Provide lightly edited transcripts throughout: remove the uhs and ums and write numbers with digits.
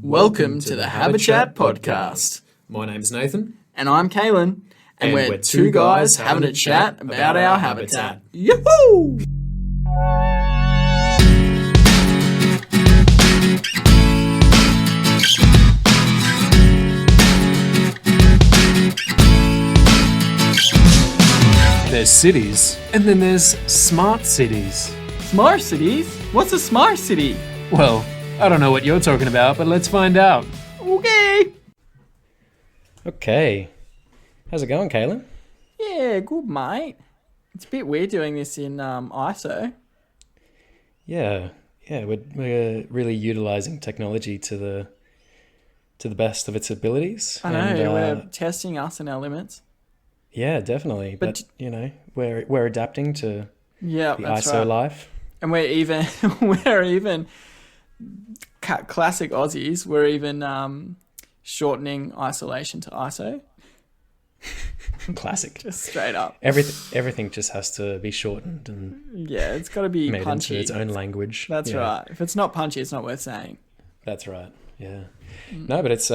Welcome to the Habitat podcast. My name's Nathan. And I'm Kaylin. And we're two guys having a chat about our habitat. Yoo-hoo! There's cities, and then there's smart cities. Smart cities? What's a smart city? Well, I don't know what you're talking about, but let's find out. Okay. Okay. How's it going, Kaylin? Yeah, good, mate. It's a bit weird doing this in ISO. Yeah, we're really utilizing technology to the best of its abilities. I know, we're testing us and our limits. Yeah, definitely. But you know, we're adapting to the ISO right. life. And we're even classic Aussies. We're even shortening isolation to ISO. Classic. Just straight up. Everything just has to be shortened and it's got to be made punchy. into its own language. That's right. If it's not punchy, it's not worth saying. That's right. Yeah. No, but it's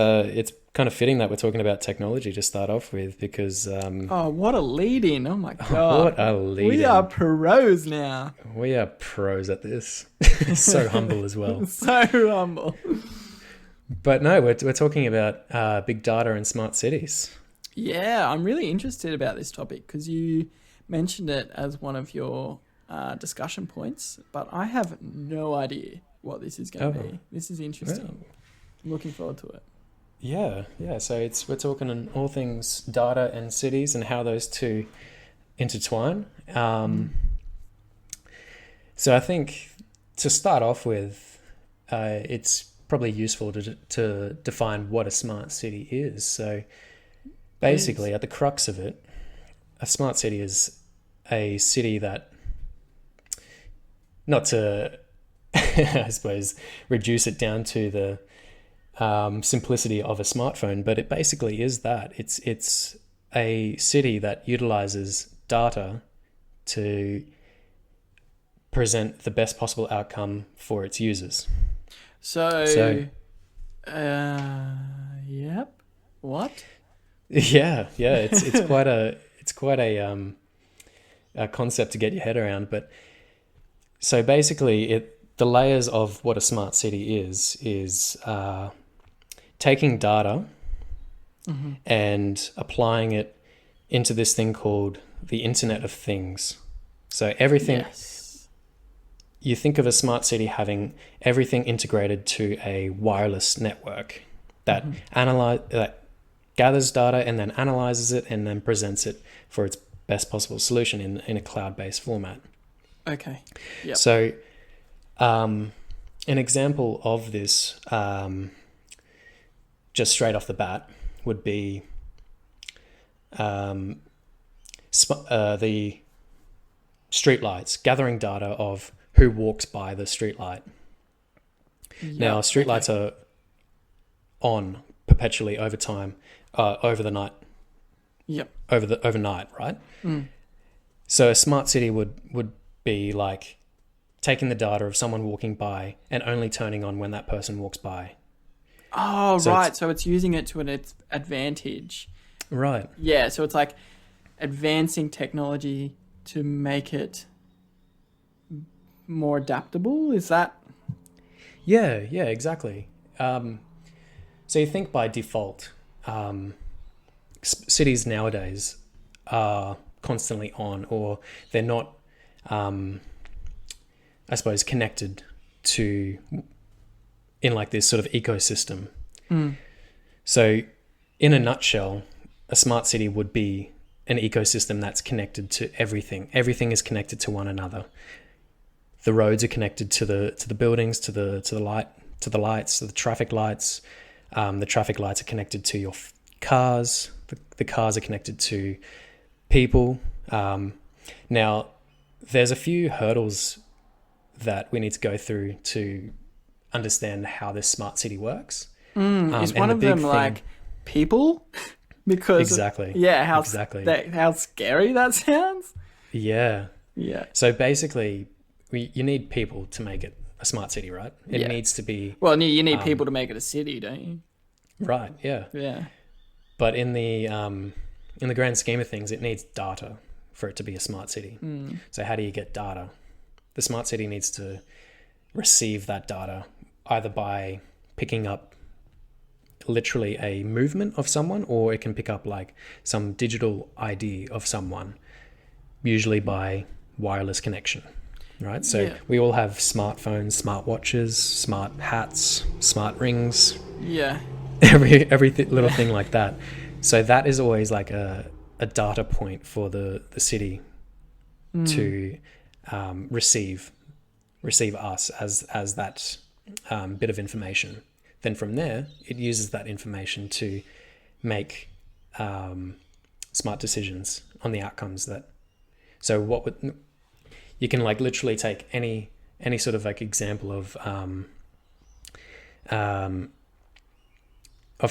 kind of fitting that we're talking about technology to start off with because what a lead in. Oh my god. What a lead in. We are pros now. We are pros at this. So humble as well. So humble. But no, we're talking about big data and smart cities. Yeah, I'm really interested about this topic because you mentioned it as one of your discussion points, but I have no idea what this is going to be. This is interesting. I'm looking forward to it. Yeah. So we're talking on all things data and cities and how those two intertwine. So I think to start off with, it's probably useful to define what a smart city is. So basically, at the crux of it, a smart city is a city that, not to, I suppose, reduce it down to the simplicity of a smartphone, but it basically is that. It's a city that utilizes data to present the best possible outcome for its users. So yep. What? Yeah. It's quite a concept to get your head around. But so basically, the layers of what a smart city is taking data and applying it into this thing called the Internet of Things. So everything. Yes. You think of a smart city having everything integrated to a wireless network that that gathers data and then analyzes it and then presents it for its best possible solution in a cloud-based format. Okay. Yep. So an example of this, just straight off the bat, would be the streetlights, gathering data of who walks by the streetlight. Yep. Now, streetlights are on perpetually over time, over the night. Yep. Overnight, right? So a smart city would be like taking the data of someone walking by and only turning on when that person walks by. Oh, so right. So it's using it to its advantage. Right. Yeah. So it's like advancing technology to make it more adaptable. Is that? Yeah, exactly. So you think by default, cities nowadays are constantly on, or they're not, I suppose, connected to in like this sort of ecosystem. So in a nutshell, a smart city would be an ecosystem that's connected to everything. Everything is connected to one another. The roads are connected to the buildings, to the lights, to the traffic lights. The traffic lights are connected to your cars. The cars are connected to people. Now, there's a few hurdles that we need to go through to understand how this smart city works. Is one of them like people? Because exactly. How scary that sounds. Yeah. Yeah. So basically, you need people to make it a smart city, right? It needs to be... Well, you need people to make it a city, don't you? Right, yeah. Yeah. But in the grand scheme of things, it needs data for it to be a smart city. So how do you get data? The smart city needs to receive that data either by picking up literally a movement of someone, or it can pick up like some digital ID of someone, usually by wireless connection, right? So we all have smartphones, smart watches, smart hats, smart rings. Yeah. Every little thing like that. So that is always like a data point for the city to receive us as that bit of information. Then from there, it uses that information to make smart decisions on the outcomes that. So what would you can like literally take any sort of like example of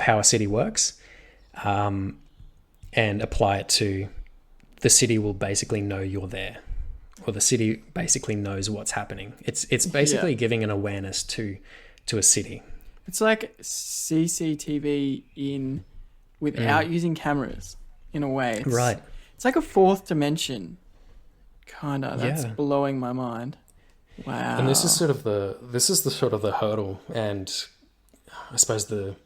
how a city works, and apply it to the city will basically know you're there, or the city basically knows what's happening. It's basically giving an awareness to a city. It's like CCTV without using cameras in a way. Right. It's like a fourth dimension, kind of. That's blowing my mind. Wow. And this is the sort of the hurdle, and I suppose the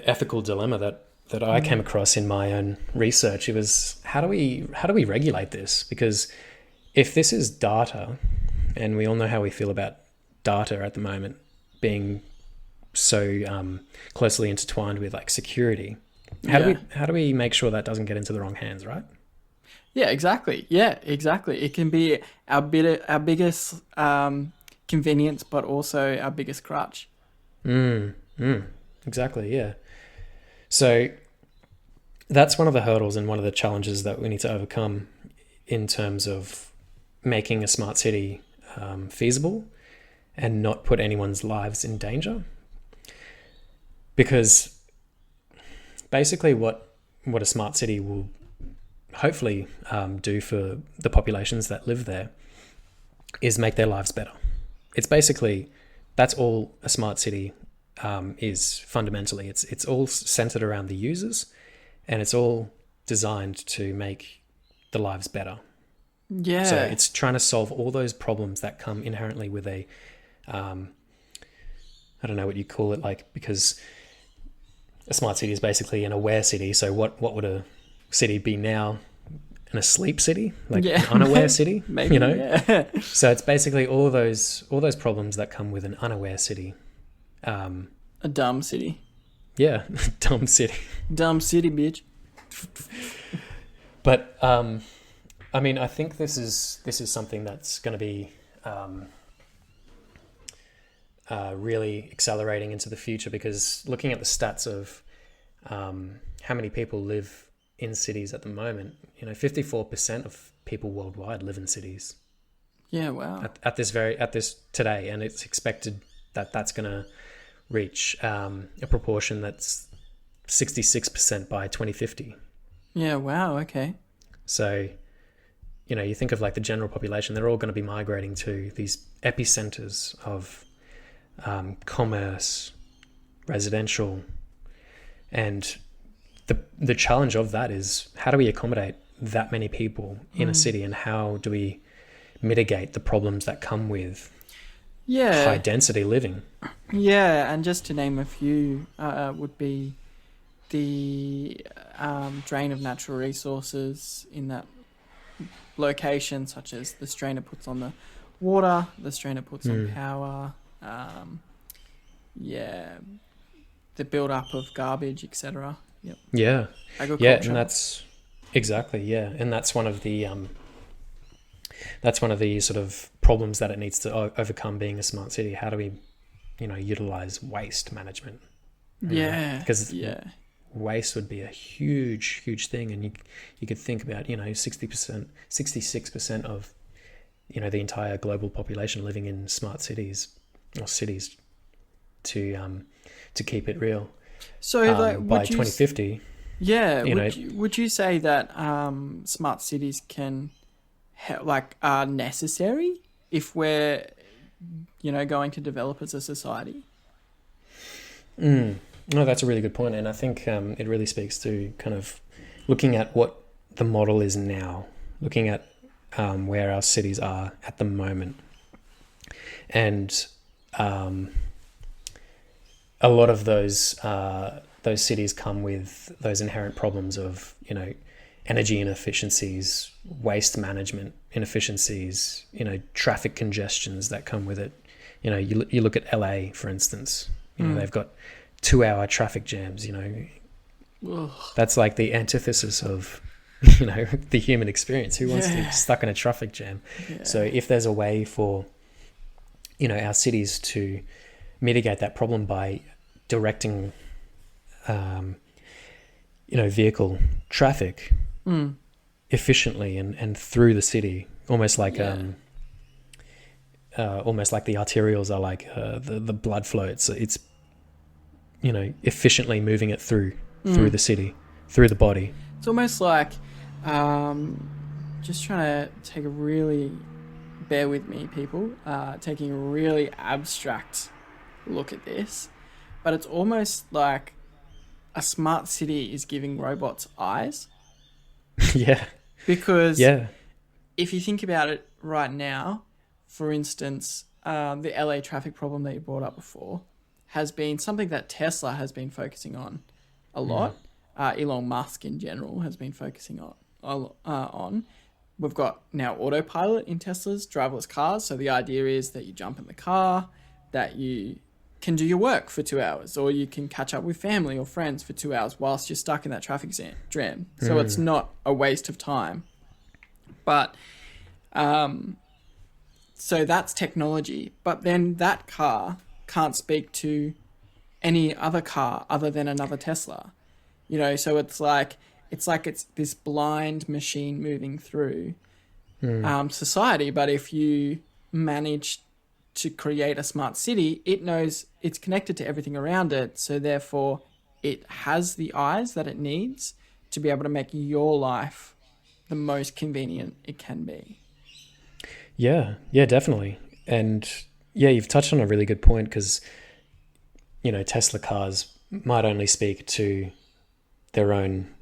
ethical dilemma that I came across in my own research. It was how do we regulate this? Because if this is data, and we all know how we feel about data at the moment being so closely intertwined with like security, how do we make sure that doesn't get into the wrong hands, right? Yeah, exactly. It can be our biggest convenience, but also our biggest crutch. Exactly, yeah. So that's one of the hurdles and one of the challenges that we need to overcome in terms of making a smart city feasible and not put anyone's lives in danger. Because basically what a smart city will hopefully do for the populations that live there is make their lives better. It's basically, that's all a smart city is fundamentally. It's all centered around the users, and it's all designed to make the lives better. Yeah. So it's trying to solve all those problems that come inherently with a, I don't know what you call it, like, because a smart city is basically an aware city. So what would a city be now? An asleep city, like an unaware city, maybe, you know? So it's basically all those problems that come with an unaware city. A dumb city. Yeah, dumb city. Dumb city, bitch. But I mean, I think this is something that's going to be really accelerating into the future, because looking at the stats of how many people live in cities at the moment, 54% of people worldwide live in cities. Yeah, wow. At this today, and it's expected that that's going to reach a proportion that's 66% by 2050. Yeah, wow, okay. So, you think of like the general population, they're all going to be migrating to these epicenters of commerce, residential, and the challenge of that is, how do we accommodate that many people in a city, and how do we mitigate the problems that come with high density living? Yeah, and just to name a few, would be the drain of natural resources in that location, such as the strain it puts on the water, the strain it puts on power, the build-up of garbage, etc. Yep. Yeah. Agriculture. Yeah, and that's exactly, and that's one of the sort of problems that it needs to overcome being a smart city. How do we, utilize waste management? Yeah. Because waste would be a huge, huge thing, and you could think about 60%, 66% of the entire global population living in smart cities or cities to keep it real. So by 2050, would you say that smart cities are necessary if we're going to develop as a society. No, that's a really good point, and I think it really speaks to kind of looking at what the model is now, looking at where our cities are at the moment, and a lot of those cities come with those inherent problems of energy inefficiencies, waste management inefficiencies, traffic congestions that come with it. You look at LA, for instance. They've got 2-hour traffic jams. Ugh. That's like the antithesis of the human experience. Who wants to be stuck in a traffic jam? Yeah. So if there's a way for our cities to mitigate that problem by directing vehicle traffic efficiently and through the city, almost like the arterials are like the blood flow. It's efficiently moving it through the city, through the body. It's almost like just trying to take a really, bear with me, people, taking a really abstract look at this, but it's almost like a smart city is giving robots eyes. Yeah. Because if you think about it right now, for instance, the LA traffic problem that you brought up before has been something that Tesla has been focusing on a lot. Elon Musk in general has been focusing on. We've got now autopilot in Teslas, driverless cars. So the idea is that you jump in the car, that you can do your work for 2 hours, or you can catch up with family or friends for 2 hours whilst you're stuck in that traffic jam. So it's not a waste of time. But so that's technology. But then that car can't speak to any other car other than another Tesla. So it's like it's this blind machine moving through society. But if you manage to create a smart city, it knows it's connected to everything around it. So therefore, it has the eyes that it needs to be able to make your life the most convenient it can be. Yeah, definitely. And you've touched on a really good point, because Tesla cars might only speak to their own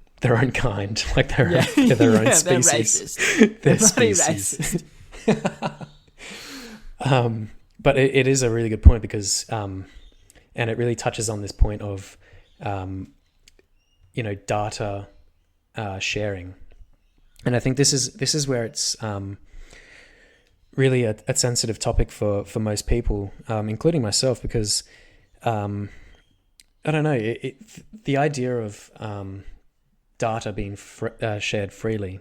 kind, like their own species. They're species. But it is a really good point, because and it really touches on this point of data sharing. And I think this is where it's really a sensitive topic for most people, including myself, because I don't know, the idea of data being shared freely.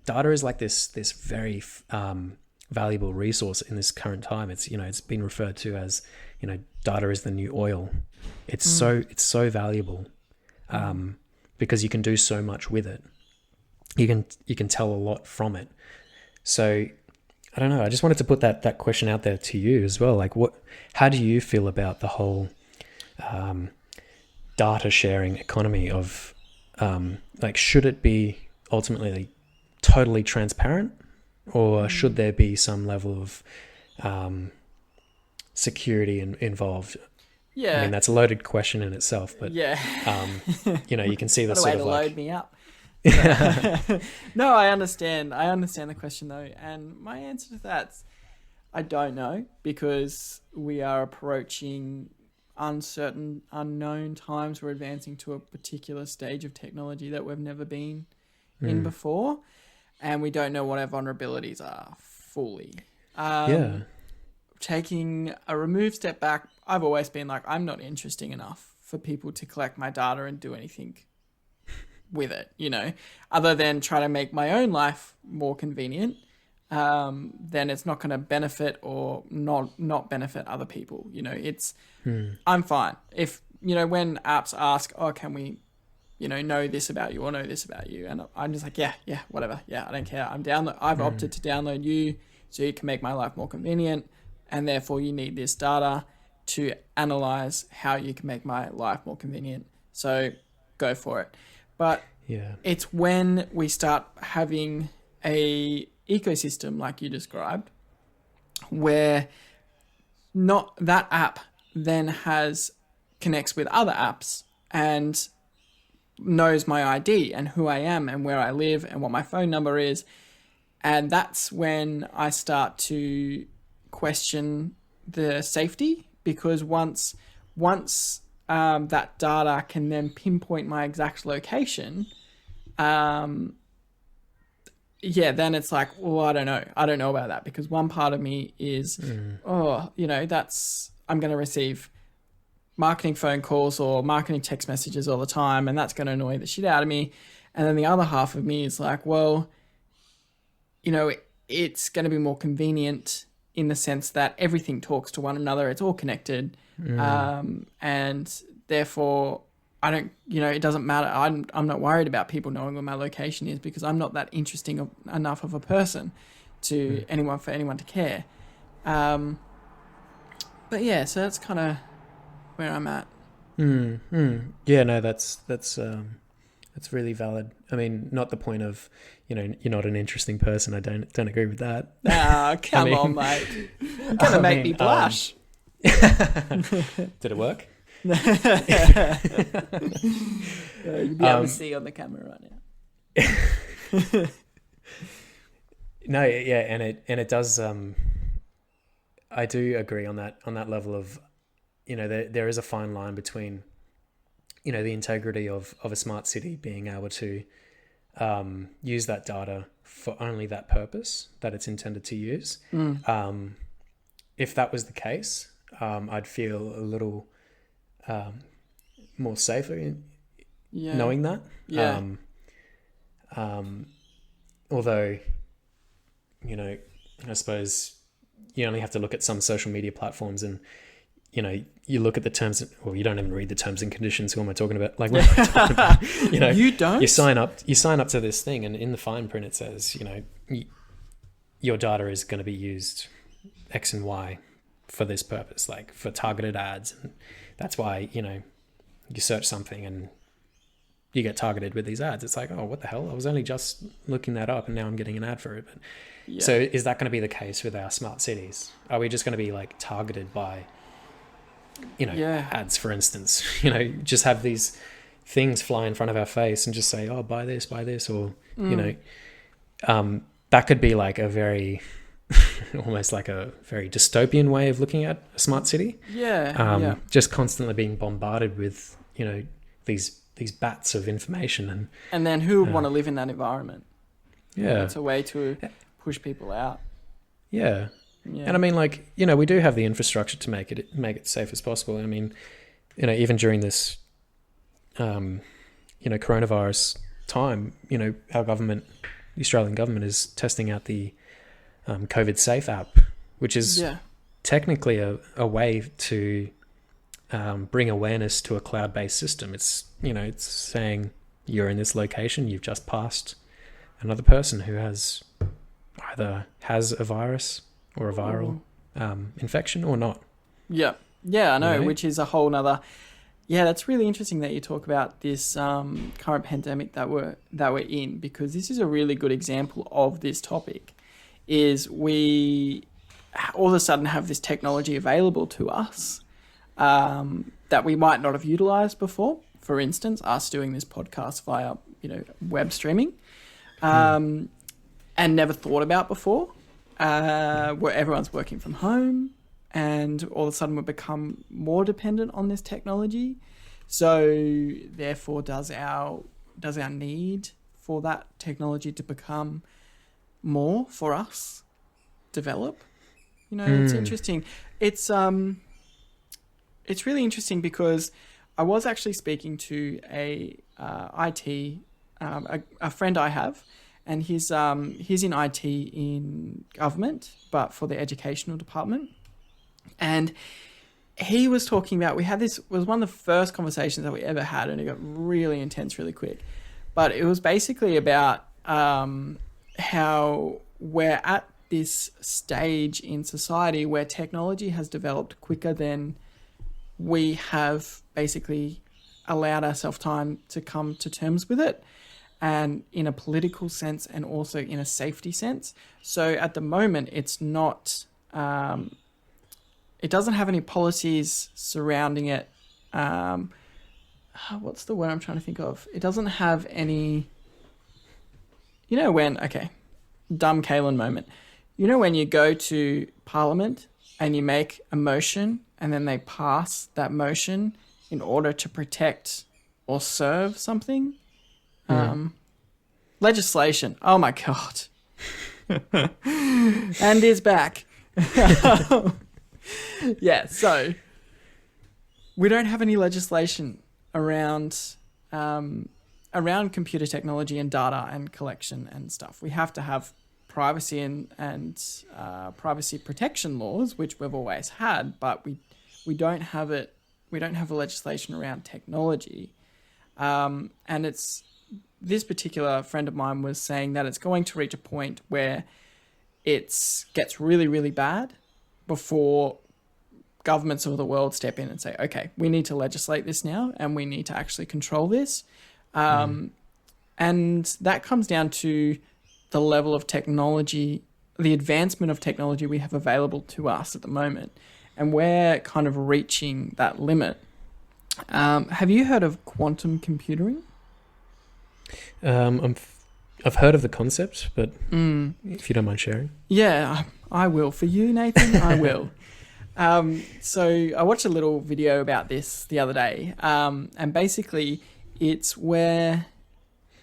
Data is like this very valuable resource in this current time. It's it's been referred to as data is the new oil. It's so valuable because you can do so much with it. You can tell a lot from it. So I don't know. I just wanted to put that question out there to you as well. Like, how do you feel about the whole data sharing economy of should it be ultimately totally transparent, or should there be some level of security involved? Yeah, I mean, that's a loaded question in itself, but you can see the what a sort way of to like, load me up. No, I understand the question though, and my answer to that's I don't know, because we are approaching uncertain, unknown times. We're advancing to a particular stage of technology that we've never been in before, and we don't know what our vulnerabilities are fully. Taking a removed step back, I've always been like, I'm not interesting enough for people to collect my data and do anything with it, other than try to make my own life more convenient. Then it's not going to benefit or not benefit other people. I'm fine. If, when apps ask, oh, can we, know this about you or know this about you? And I'm just like, yeah, whatever. Yeah, I don't care. I've opted to download you so you can make my life more convenient. And therefore you need this data to analyze how you can make my life more convenient. So go for it. But it's when we start having a ecosystem like you described, where not that app then connects with other apps and knows my ID and who I am and where I live and what my phone number is. And that's when I start to question the safety, because once that data can then pinpoint my exact location, then it's like, well, I don't know about that, because one part of me is, I'm going to receive marketing phone calls or marketing text messages all the time, and that's going to annoy the shit out of me. And then the other half of me is like, well, it's going to be more convenient in the sense that everything talks to one another. It's all connected. And therefore I don't, it doesn't matter. I'm not worried about people knowing where my location is, because I'm not that interesting enough of a person to anyone for anyone to care. But yeah, so that's kind of where I'm at. Yeah, no, that's really valid. I mean, not the point of, you're not an interesting person. I don't agree with that. Come on, mate. You're gonna make me blush. Did it work? You'll be able to see on the camera right now. No, yeah, and it does. I do agree on that level of, there is a fine line between, the integrity of a smart city being able to use that data for only that purpose that it's intended to use. If that was the case, I'd feel a little more safer knowing that. Yeah. Although, I suppose you only have to look at some social media platforms and, you look at the terms, you don't even read the terms and conditions. Who am I talking about? Like, what am I talking about? You don't? You sign up to this thing, and in the fine print it says, your data is going to be used X and Y for this purpose, like for targeted ads. And that's why, you search something and you get targeted with these ads. It's like, oh, what the hell? I was only just looking that up and now I'm getting an ad for it. But, So is that going to be the case with our smart cities? Are we just going to be like targeted by, ads, for instance? Just have these things fly in front of our face and just say, oh, buy this, or, that could be like a very, almost like a very dystopian way of looking at a smart city. Just constantly being bombarded with, these bats of information. And then who would want to live in that environment? Yeah. It's a way to push people out. Yeah. And I mean, like, we do have the infrastructure to make it safe as possible. I mean, even during this, coronavirus time, our government, the Australian government, is testing out the COVID Safe app, which is technically a way to bring awareness to a cloud-based system. It's, it's saying you're in this location, you've just passed another person who either has a virus or a viral infection or not. Yeah, I know, which is a whole nother... Yeah, that's really interesting that you talk about this current pandemic that we're in, because this is a really good example of this topic. Is we all of a sudden have this technology available to us that we might not have utilized before. For instance, us doing this podcast via web streaming, and never thought about before. Where everyone's working from home, and all of a sudden we've become more dependent on this technology. So therefore, does our need for that technology to become more for us develop? It's interesting. It's really interesting, because I was actually speaking to a friend I have, and he's in IT in government, but for the educational department. And he was talking about, it was one of the first conversations that we ever had, and it got really intense really quick. But it was basically about how we're at this stage in society where technology has developed quicker than we have basically allowed ourselves time to come to terms with it, and in a political sense and also in a safety sense. So at the moment, it's not it doesn't have any policies surrounding it. What's the word I'm trying to think of? It doesn't have any, dumb Kalen moment. You know when you go to Parliament and you make a motion and then they pass that motion in order to protect or serve something? Legislation. Oh my God. And is back. Yeah, so we don't have any legislation around computer technology and data and collection and stuff. We have to have privacy and privacy protection laws, which we've always had, but we don't have it. We don't have a legislation around technology, and it's this particular friend of mine was saying that it's going to reach a point where it gets really, really bad before governments of the world step in and say, okay, we need to legislate this now and we need to actually control this. And that comes down to the level of technology, the advancement of technology we have available to us at the moment. And we're kind of reaching that limit. Have you heard of quantum computing? I've heard of the concept, but if you don't mind sharing. Yeah, I will. For you, Nathan, I will. So I watched a little video about this the other day, and basically it's where...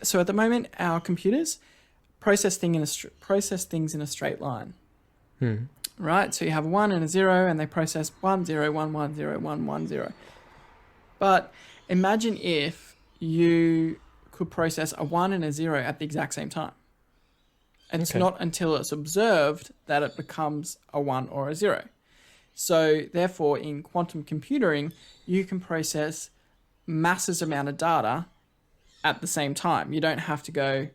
So at the moment, our computers process things in a straight line. Right? So you have a 1 and a 0, and they process 1, 0, 1, 1, 0, 1, 1, 0. But imagine if you could process a 1 and a 0 at the exact same time. And it's not until it's observed that it becomes a 1 or a 0. So therefore, in quantum computing, you can process massive amount of data at the same time. You don't have to go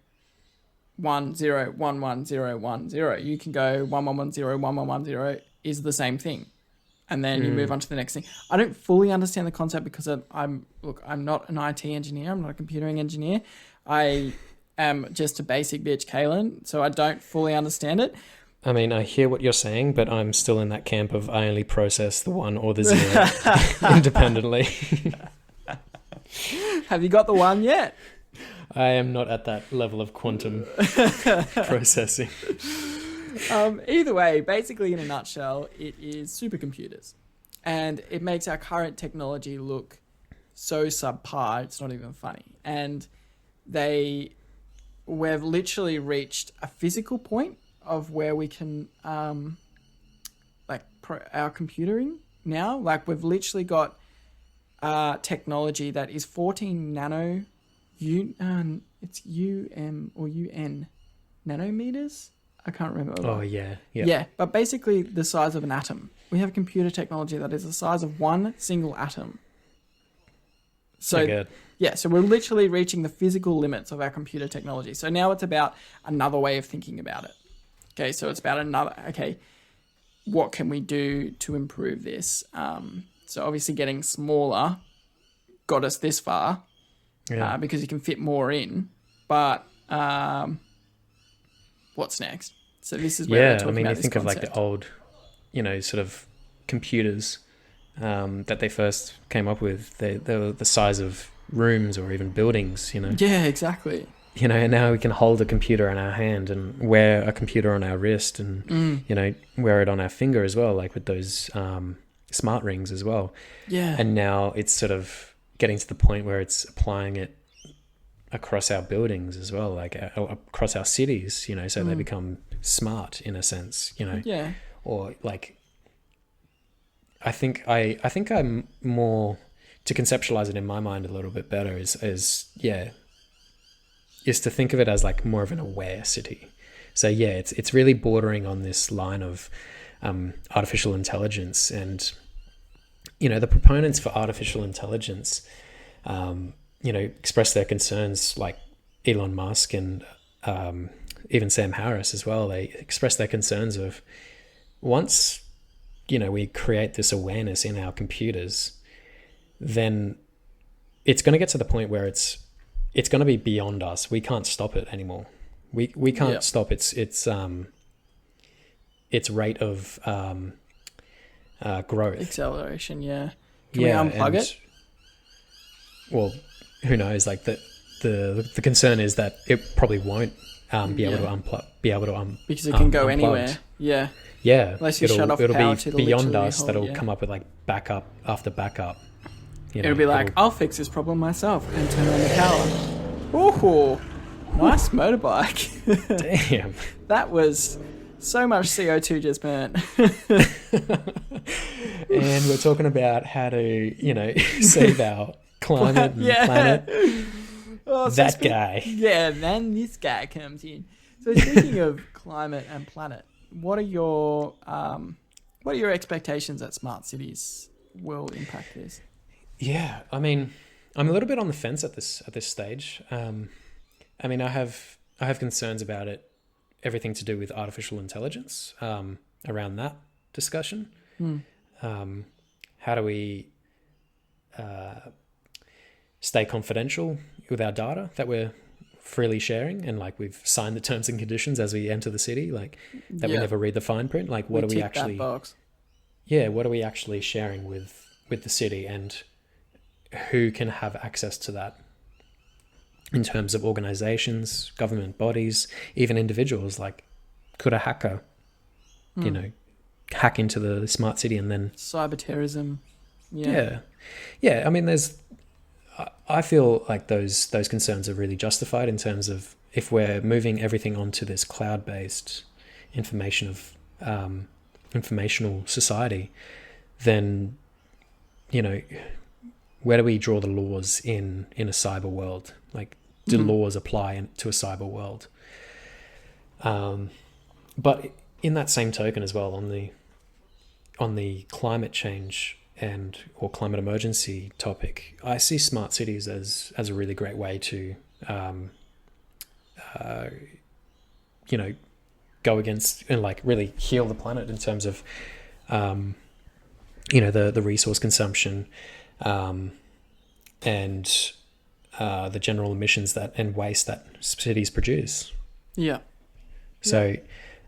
1, 0, 1, 1, 0, 1, 0. You can go 1, 1, 1, 0, 1, 1, 1, 0 is the same thing. And then you move on to the next thing. I don't fully understand the concept because I'm not an IT engineer. I'm not a computing engineer. I am just a basic bitch, Kaylin. So I don't fully understand it. I mean, I hear what you're saying, but I'm still in that camp of I only process the 1 or the 0 independently. Have you got the 1 yet? I am not at that level of quantum processing. Either way, basically in a nutshell, it is supercomputers. And it makes our current technology look so subpar, it's not even funny. And we've literally reached a physical point of where we can, our computing now. Like we've literally got technology that is 14 nano, it's UM or UN nanometers. I can't remember. Oh, yeah. Yeah, but basically the size of an atom. We have computer technology that is the size of one single atom. So, so we're literally reaching the physical limits of our computer technology. So now it's about another way of thinking about it. Okay, so it's about what can we do to improve this? So obviously getting smaller got us this far because you can fit more in. But what's next? So this is where we're talking about you this think concept. of like the old, sort of computers that they first came up with. They were the size of rooms or even buildings, Yeah, exactly. And now we can hold a computer in our hand and wear a computer on our wrist and, wear it on our finger as well, like with those smart rings as well. Yeah. And now it's sort of getting to the point where it's applying it across our buildings as well, like across our cities, so they become smart in a sense, Yeah. Or like, I think I'm more, to conceptualize it in my mind a little bit better is to think of it as like more of an aware city. So it's really bordering on this line of artificial intelligence, and the proponents for artificial intelligence express their concerns, like Elon Musk and even Sam Harris as well. They express their concerns of once we create this awareness in our computers, then it's going to get to the point where it's going to be beyond us. We can't stop it anymore. We can't stop its rate of growth. Acceleration, yeah. Can we unplug it? Well, who knows? Like the concern is that it probably won't be able to unplug. Because it can go unplugged. anywhere. Yeah. Yeah. Unless you shut off it'll power be to the beyond literally us. whole, That'll come up with like backup after backup. It'll be like, I'll fix this problem myself and turn on the power. Ooh, nice motorbike. Damn. That was so much CO2 just burnt. And we're talking about how to, save our climate and planet. Oh, that guy. Yeah, then this guy comes in. So speaking of climate and planet, what are your expectations that smart cities will impact this? Yeah, I mean, I'm a little bit on the fence at this stage. I mean, I have concerns about it, everything to do with artificial intelligence, around that discussion. How do we stay confidential with our data that we're freely sharing, and like we've signed the terms and conditions as we enter the city, like that we never read the fine print. Like, what are we actually? That box. Yeah, what are we actually sharing with the city, and who can have access to that? In terms of organizations, government bodies, even individuals, like could a hacker, hack into the smart city and then cyber terrorism? Yeah. I mean, I feel like those concerns are really justified in terms of if we're moving everything onto this cloud-based informational society, then where do we draw the laws in a cyber world? Like, do laws apply to a cyber world? But in that same token as well, on the climate change or climate emergency topic, I see smart cities as a really great way to, go against and like really heal the planet in terms of, the resource consumption, and the general emissions and waste that cities produce. Yeah. So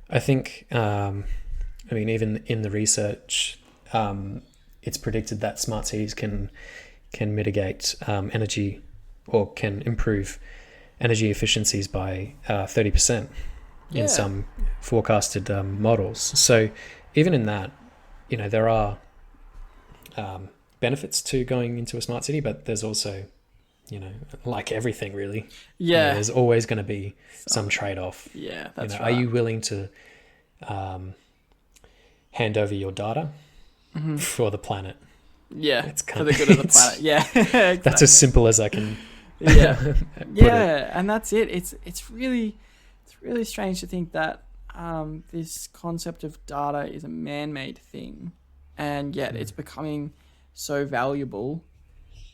I think, even in the research, it's predicted that smart cities can mitigate energy, or can improve energy efficiencies by 30% in some forecasted models. So even in that, there are benefits to going into a smart city, but there's also, like everything really, there's always going to be some trade-off. Yeah, that's right. Are you willing to hand over your data for the planet? Yeah, it's for the good of the planet. Yeah, exactly. That's as simple as I can. And that's it. It's really strange to think that this concept of data is a man-made thing, and yet it's becoming so valuable.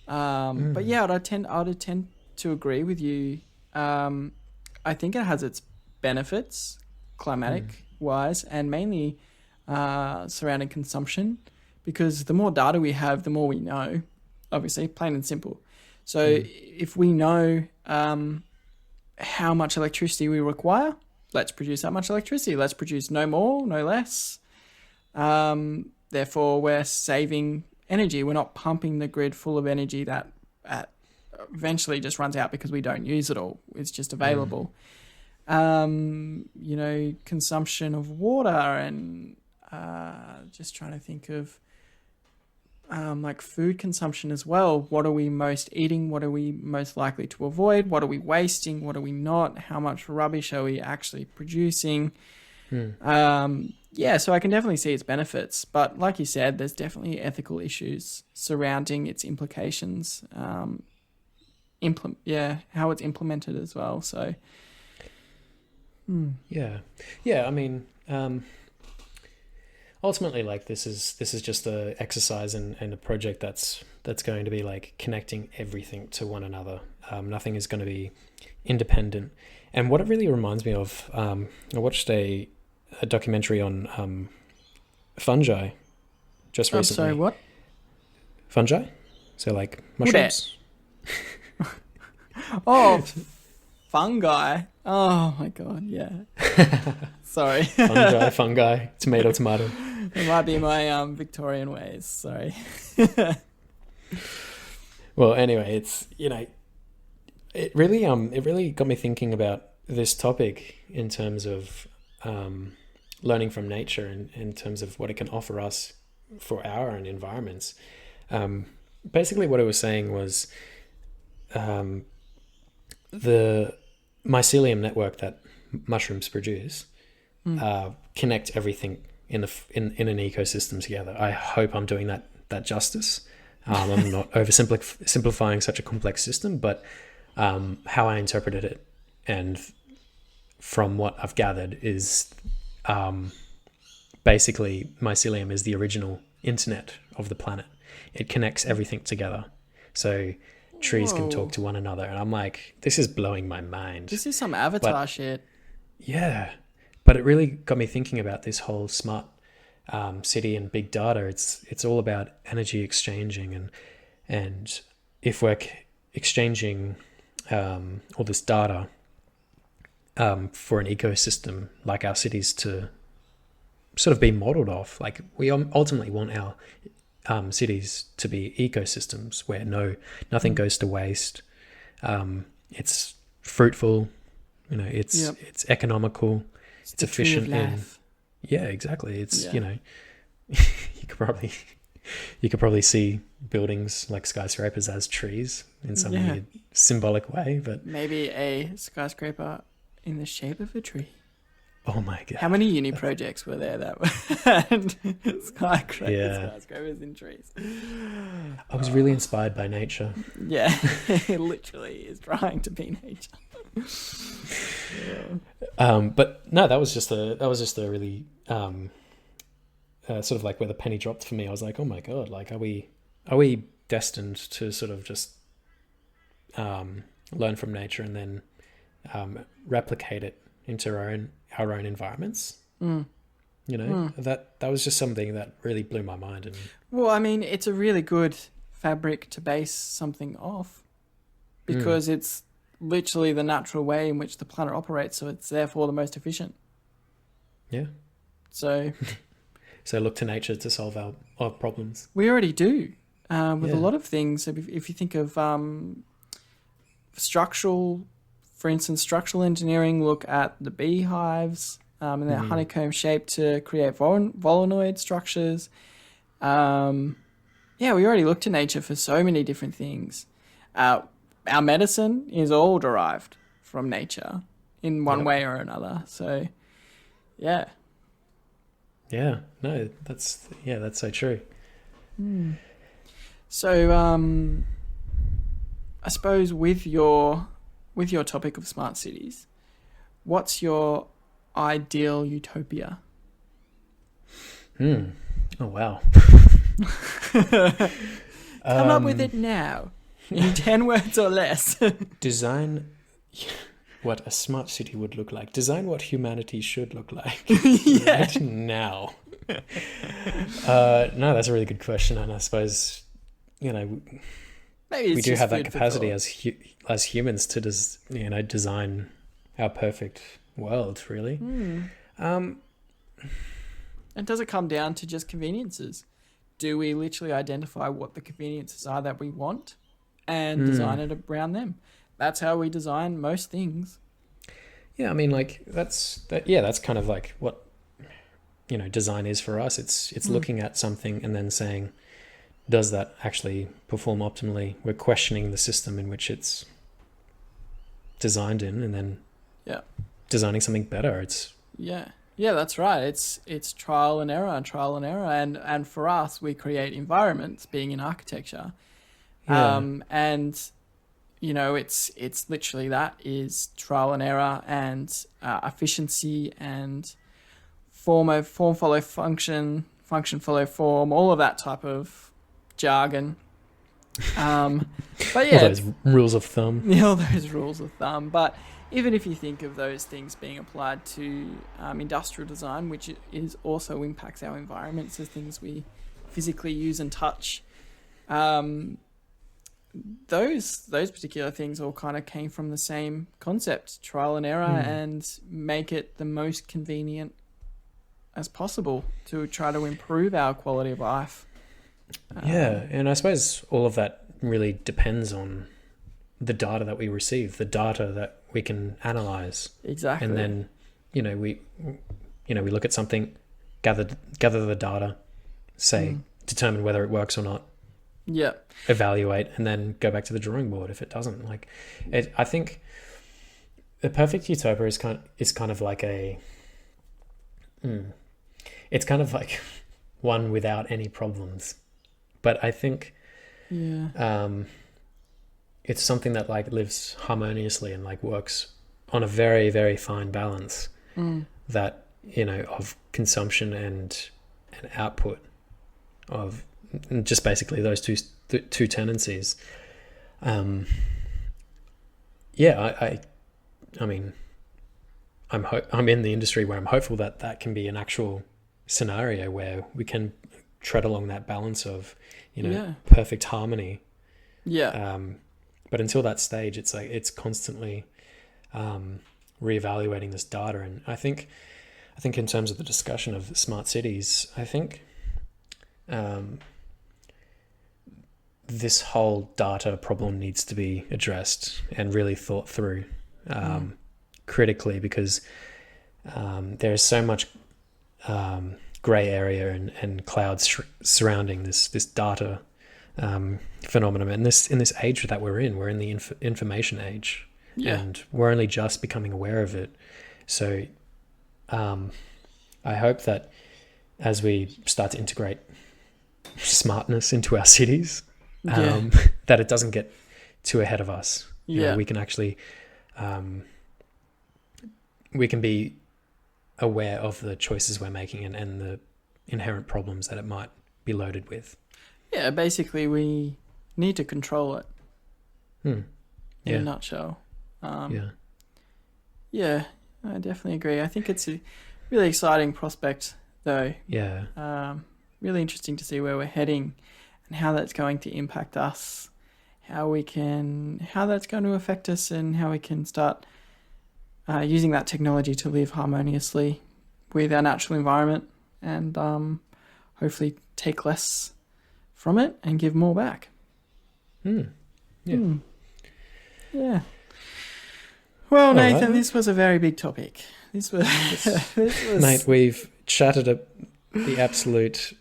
But yeah, I'd tend to agree with you. I think it has its benefits, climatic wise, and mainly surrounding consumption, because the more data we have, the more we know, obviously, plain and simple. So if we know how much electricity we require, let's produce that much electricity. Let's produce no more, no less. Therefore, we're saving energy. We're not pumping the grid full of energy that eventually just runs out because we don't use it all. It's just available. Consumption of water, and just trying to think of like food consumption as well. What are we most eating? What are we most likely to avoid? What are we wasting? What are we not? How much rubbish are we actually producing? So I can definitely see its benefits, but like you said, there's definitely ethical issues surrounding its implications, how it's implemented as well. So I mean, ultimately, like this is just a exercise and a project that's going to be like connecting everything to one another. Nothing is going to be independent. And what it really reminds me of, I watched a documentary on fungi just recently. Sorry, what? Fungi? So like mushrooms? Oh, fungi. Oh my god, yeah. Sorry. Fungi, tomato. It might be my Victorian ways. Sorry. Well, anyway, it's it really got me thinking about this topic in terms of learning from nature and in terms of what it can offer us for our own environments. Basically, what it was saying was the mycelium network that mushrooms produce connect everything in an ecosystem together. I hope I'm doing that justice. I'm not oversimplifying such a complex system, but how I interpreted it and from what I've gathered is basically mycelium is the original internet of the planet. It connects everything together. So trees can talk to one another. And I'm like, this is blowing my mind. This is some Avatar shit. Yeah. But it really got me thinking about this whole smart city and big data. It's all about energy exchanging. And if we're exchanging all this data for an ecosystem like our cities to sort of be modeled off, like we ultimately want our cities to be ecosystems where nothing goes to waste. It's fruitful, it's economical, it's efficient. Yeah, exactly. It's you could probably see buildings like skyscrapers as trees in some weird symbolic way, but maybe a skyscraper in the shape of a tree. Oh my god! How many uni projects were there that had skyscrapers in trees? I was really inspired by nature. Yeah, it literally is trying to be nature. But no, that was just a really sort of like where the penny dropped for me. I was like, oh my god, like are we destined to sort of just learn from nature and then replicate it into our own environments? That was just something that really blew my mind. And well, I mean, it's a really good fabric to base something off because it's literally the natural way in which the planet operates, so it's therefore the most efficient. Yeah. So look to nature to solve our problems. We already do with a lot of things. So if you think of for instance, structural engineering, look at the beehives and their honeycomb shape to create vollanoid structures. We already look to nature for so many different things. Our medicine is all derived from nature in one way or another. So, yeah. Yeah, no, that's so true. So, I suppose with your topic of smart cities, what's your ideal utopia? Oh wow! Come up with it now, in 10 words or less. Design what a smart city would look like. Design what humanity should look like right now. No, that's a really good question, and I suppose Maybe we do have that capacity as humans to design our perfect world, really. And does it come down to just conveniences? Do we literally identify what the conveniences are that we want and design it around them? That's how we design most things. Yeah, I mean, like that's kind of like what design is for us. It's looking at something and then saying, does that actually perform optimally? We're questioning the system in which it's designed in, and then designing something better. Yeah, that's right. It's trial and error, and for us, we create environments, being in architecture, and it's literally that is trial and error and efficiency and form follow function follow form, all of that type of jargon. But yeah, all those rules of thumb. Yeah, all those rules of thumb. But even if you think of those things being applied to industrial design, which is also impacts our environments as things we physically use and touch, those particular things all kind of came from the same concept, trial and error, and make it the most convenient as possible to try to improve our quality of life. And I suppose all of that really depends on the data that we receive, the data that we can analyze. Exactly. And then, we look at something, gather the data, say, determine whether it works or not. Yeah. Evaluate, and then go back to the drawing board if it doesn't. I think the perfect utopia is kind of like it's kind of like one without any problems. But I think it's something that lives harmoniously and works on a very, very fine balance that, of consumption and output of just basically those two tendencies. I mean, I'm in the industry where I'm hopeful that can be an actual scenario where we can tread along that balance of, perfect harmony. Yeah. But until that stage, it's constantly reevaluating this data. And I think in terms of the discussion of smart cities, I think this whole data problem needs to be addressed and really thought through critically, because there's so much gray area and clouds surrounding this data phenomenon. And in this age that we're in the information age, and we're only just becoming aware of it. So I hope that as we start to integrate smartness into our cities, that it doesn't get too ahead of us. We can actually we can be aware of the choices we're making and the inherent problems that it might be loaded with. Yeah, basically we need to control it. In a nutshell. Yeah, I definitely agree. I think it's a really exciting prospect, though. Yeah. Really interesting to see where we're heading and how that's going to impact us, how that's going to affect us, and how we can start using that technology to live harmoniously with our natural environment and hopefully take less from it and give more back. Yeah. Well, Nathan, this was a very big topic. This was Mate, we've chatted the absolute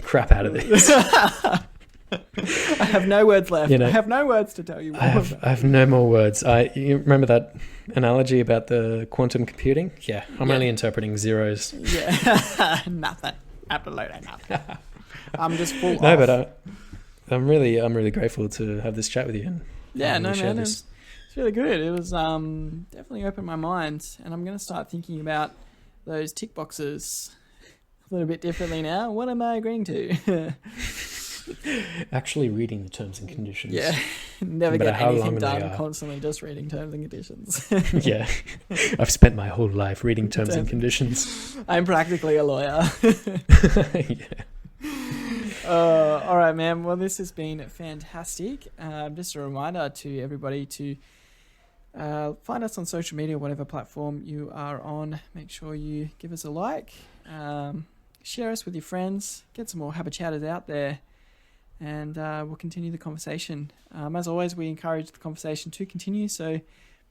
crap out of this. I have no words left. I have no words to tell you more. I have no more words. You remember that analogy about the quantum computing? Yeah, I'm only interpreting zeros. Yeah, nothing. Absolutely nothing. I'm just full off. No, but I'm really grateful to have this chat with you. Man, it's really good. It was definitely opened my mind, and I'm going to start thinking about those tick boxes a little bit differently now. What am I agreeing to? Actually reading the terms and conditions. Yeah, never get anything done, constantly just reading terms and conditions. Yeah, I've spent my whole life reading terms and conditions. I'm practically a lawyer. Yeah. All right, man. Well, this has been fantastic. Just a reminder to everybody to find us on social media, whatever platform you are on. Make sure you give us a like, share us with your friends, get some more Habichatters out there, and we'll continue the conversation. As always, we encourage the conversation to continue, so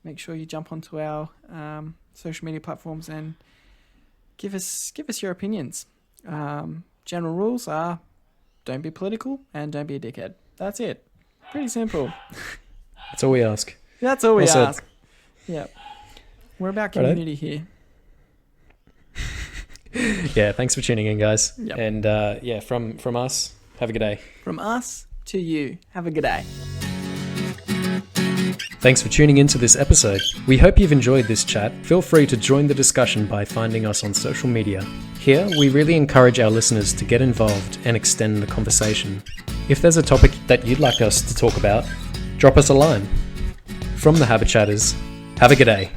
make sure you jump onto our social media platforms and give us your opinions. General rules are: don't be political and don't be a dickhead. That's it. Pretty simple. That's all we ask. That's all we ask. Yeah. We're about community here. Yeah, thanks for tuning in, guys. Yep. And from us, have a good day. From us to you, have a good day. Thanks for tuning into this episode. We hope you've enjoyed this chat. Feel free to join the discussion by finding us on social media. Here, we really encourage our listeners to get involved and extend the conversation. If there's a topic that you'd like us to talk about, drop us a line. From the Habichatters, have a good day.